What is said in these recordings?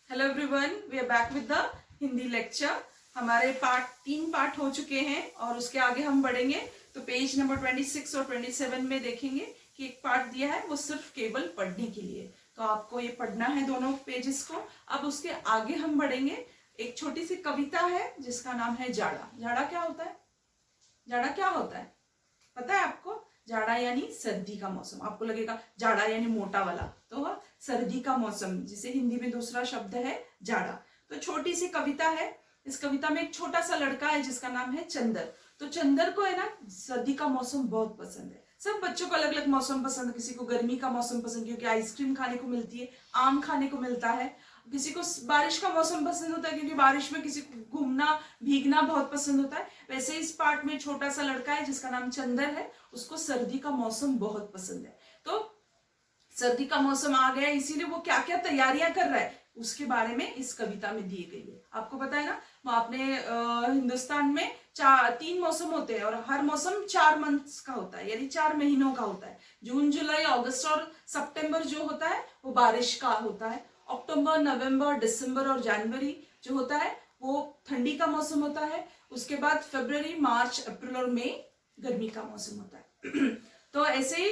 Hello everyone, we are back with the Hindi lecture. हमारे तीन part हो चुके हैं और उसके आगे हम बढ़ेंगे। तो पेज नंबर 26 और 27 में देखेंगे कि एक पार्ट दिया है वो सिर्फ केवल पढ़ने के लिए। तो आपको ये पढ़ना है दोनों पेजेस को। अब उसके आगे हम बढ़ेंगे। एक छोटी सी कविता है जिसका नाम है जाड़ा। जाड़ा क्या होता है? जाड़ा क्या होता है पता है आपको? जाड़ा यानी सर्दी का मौसम। आपको लगेगा जाड़ा यानी मोटा वाला, तो सर्दी का मौसम, जिसे हिंदी में दूसरा शब्द है जाड़ा। तो छोटी सी कविता है। इस कविता में एक छोटा सा लड़का है जिसका नाम है चंदर। तो चंदर को है ना सर्दी का मौसम बहुत पसंद है। सब बच्चों को अलग अलग मौसम पसंद है। किसी को गर्मी का मौसम पसंद क्योंकि आइसक्रीम खाने को मिलती है, आम खाने को मिलता है। किसी को बारिश का मौसम पसंद होता है क्योंकि बारिश में किसी को घूमना भीगना बहुत पसंद होता है। वैसे इस पार्ट में छोटा सा लड़का है जिसका नाम चंदर है, उसको सर्दी का मौसम बहुत पसंद है। तो सर्दी का मौसम आ गया, इसीलिए वो क्या क्या तैयारियां कर रहा है उसके बारे में इस कविता में दी गई है। आपको पता है ना, अपने हिंदुस्तान में तीन मौसम होते हैं और हर मौसम 4 मंथ्स का होता है, यानी 4 महीनों का होता है। जून, जुलाई, अगस्त और सितंबर जो होता है वो बारिश का होता है। अक्टूबर, नवंबर, दिसंबर और जनवरी जो होता है वो ठंडी का मौसम होता है। उसके बाद फरवरी, मार्च, अप्रैल और मई गर्मी का मौसम होता है। तो ऐसे ही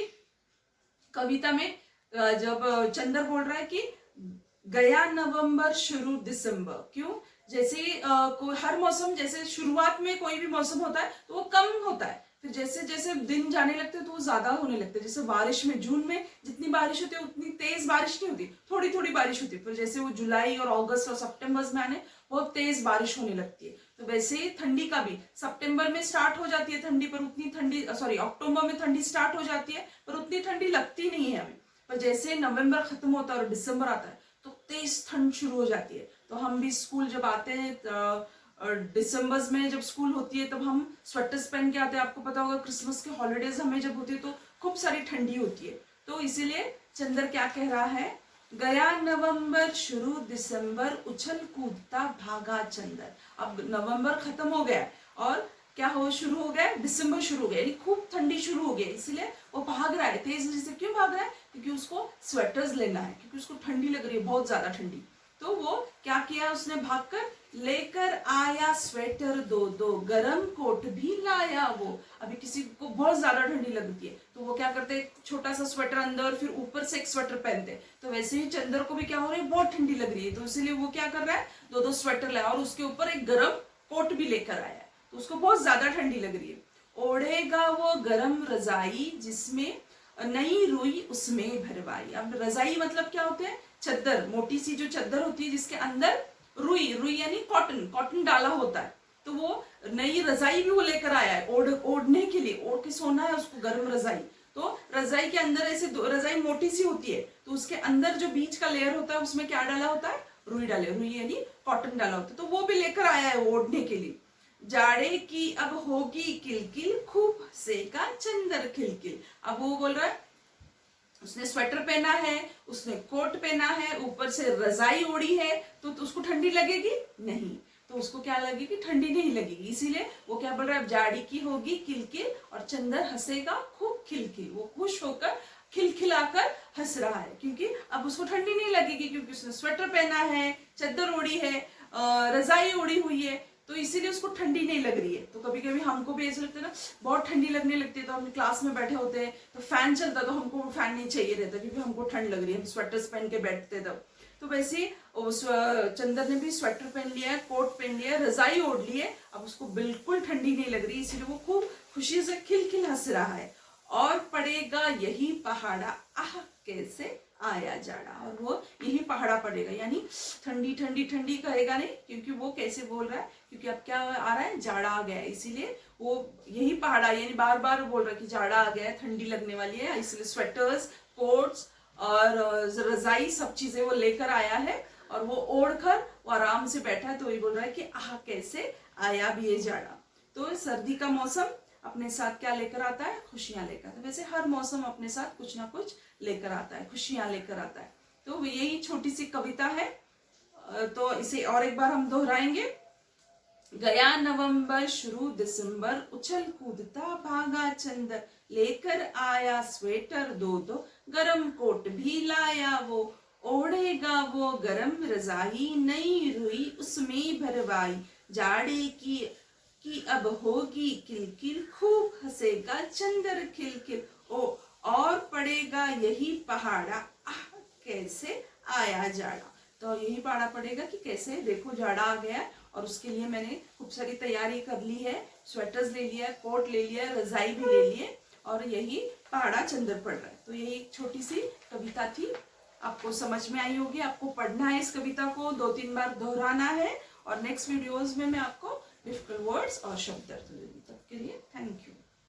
कविता में जब चंदर बोल रहा है कि गया नवंबर शुरू दिसंबर, क्यों? जैसे हर मौसम, जैसे शुरुआत में कोई भी मौसम होता है तो वो कम होता है, फिर जैसे जैसे दिन जाने लगते हैं तो वो ज्यादा होने लगते हैं। जैसे बारिश में जून में जितनी बारिश होती है उतनी तेज बारिश नहीं होती, थोड़ी थोड़ी बारिश होती है। फिर जैसे वो जुलाई और अगस्त और सितंबर में आने बहुत तेज बारिश होने लगती है। तो वैसे ही ठंडी का भी सितंबर में स्टार्ट हो जाती है ठंडी, पर उतनी ठंडी अक्टूबर में ठंडी स्टार्ट हो जाती है पर उतनी ठंडी लगती नहीं है हमें। पर जैसे नवंबर खत्म होता है और दिसंबर आता है तो तेज ठंड शुरू हो जाती है। तो हम भी स्कूल जब आते हैं दिसंबर में जब स्कूल होती है तब हम स्वेटर्स पहन के आते हैं। आपको पता होगा क्रिसमस के हॉलीडेज हमें जब होती है तो खूब सारी ठंडी होती है। तो इसीलिए चंदर क्या कह रहा है, गया नवंबर शुरू दिसंबर उछल कूदता भागा चंदर। अब नवंबर खत्म हो गया और क्या हो शुरू हो गया, दिसंबर शुरू हो गया, यानी खूब ठंडी शुरू हो गई। इसलिए वो भाग रहा है तेजी से। क्यों भाग रहा है? क्योंकि उसको स्वेटर्स लेना है, क्योंकि उसको ठंडी लग रही है, बहुत ज्यादा ठंडी। तो वो क्या किया, उसने भागकर लेकर आया स्वेटर दो दो, गरम कोट भी लाया वो। अभी किसी को बहुत ज्यादा ठंडी लगती है तो वो क्या करते हैं, छोटा सा स्वेटर अंदर फिर ऊपर से एक स्वेटर पहनते हैं। तो वैसे ही चंदर को भी क्या हो रही है, बहुत ठंडी लग रही है, तो इसीलिए वो क्या कर रहा है, दो दो स्वेटर लाया और उसके ऊपर एक गरम कोट भी लेकर आया है। तो उसको बहुत ज्यादा ठंडी लग रही है। ओढ़ेगा वो गरम रजाई जिसमें नई रुई उसमें भरवाई। अब रजाई मतलब क्या होते हैं, चद्दर, मोटी सी जो चद्दर होती है जिसके अंदर रुई, रुई यानी कॉटन, कॉटन डाला होता है। तो वो नई रजाई भी वो लेकर आया है ओढ़ने के लिए, ओढ़ के सोना है उसको, गरम रजाई। तो रजाई के अंदर ऐसे रजाई मोटी सी होती है तो उसके अंदर जो बीच का लेयर होता है उसमें क्या डाला होता है, रुई डाले, रुई यानी कॉटन डाला होता है। तो वो भी लेकर आया है ओढ़ने के लिए। जाड़े की अब होगी किलकिल, खूब सेका चंदर खिलखिल। अब वो बोल रहा है उसने स्वेटर पहना है, उसने कोट पहना है, ऊपर से रजाई ओढ़ी है, तो उसको ठंडी लगेगी नहीं, तो उसको क्या लगेगी, ठंडी नहीं लगेगी। इसीलिए वो क्या बोल रहा है, जाड़ी की होगी किलकिल और चंदर हंसेगा खूब खिलखिल। वो खुश होकर खिलखिलाकर हंस रहा है क्योंकि अब उसको ठंडी नहीं लगेगी, क्योंकि उसने स्वेटर पहना है, चद्दर ओढ़ी है, रजाई ओढ़ी हुई है, तो इसीलिए उसको ठंडी नहीं लग रही है। तो कभी कभी हमको भी ऐसा लगता है ना, बहुत ठंडी लगने लगती है, तो हम क्लास में बैठे होते हैं तो फैन चलता तो हमको फैन नहीं चाहिए रहता क्योंकि हमको ठंड लग रही है, हम स्वेटर्स पहन के बैठते तब। तो वैसे उस चंदर ने भी स्वेटर पहन लिया है, कोट पहन लिया है, रजाई ओढ़ ली है, अब उसको बिल्कुल ठंडी नहीं लग रही, इसीलिए वो खूब खुशी से खिलखिल हंस रहा है। और पड़ेगा यही पहाड़ा, आह कैसे आया जाड़ा। और वो यही पहाड़ा पड़ेगा, यानी ठंडी ठंडी ठंडी कहेगा नहीं, क्योंकि वो कैसे बोल रहा है, क्योंकि अब क्या आ रहा है, जाड़ा आ गया है, इसीलिए वो यही पहाड़ा, यानी बार बार बोल रहा है कि जाड़ा आ गया है, ठंडी लगने वाली है, इसलिए स्वेटर्स, कोट्स और रजाई सब चीजें वो लेकर आया है और वो ओढ़कर वो आराम से बैठा है। तो ये बोल रहा है कि आह कैसे आया भी ये जाड़ा। तो सर्दी का मौसम अपने साथ क्या लेकर आता है, खुशियां लेकर आता है। वैसे हर मौसम अपने साथ कुछ ना कुछ लेकर आता है, खुशियां लेकर आता है। तो यही छोटी सी कविता है, तो इसे और एक बार हम दोहराएंगे। गया नवंबर शुरू दिसंबर उछल कूदता भागा चंदर, लेकर आया स्वेटर दो दो, गरम कोट भी लाया वो, ओढ़ेगा वो गरम रजाई, नई रुई उसमें भरवाई, जाड़े की अब होगी किलकिल, खूब हंसेगा चंदर खिलखिल, ओ और पड़ेगा यही पहाड़ा, आह कैसे आया जाड़ा। तो यही पहाड़ा पड़ेगा कि कैसे, देखो जाड़ा आ गया और उसके लिए मैंने खूब सारी तैयारी कर ली है, स्वेटर्स ले लिया, कोट ले लिया, रजाई भी ले लिए और यही पहाड़ा चंदर पड़ रहा है। तो यही एक छोटी सी कविता थी, आपको समझ में आई होगी। आपको पढ़ना है इस कविता को, 2-3 बार दोहराना है और नेक्स्ट वीडियोस में मैं आपको डिफिकल्ट वर्ड्स और शब्द दूंगी। तब के लिए थैंक यू।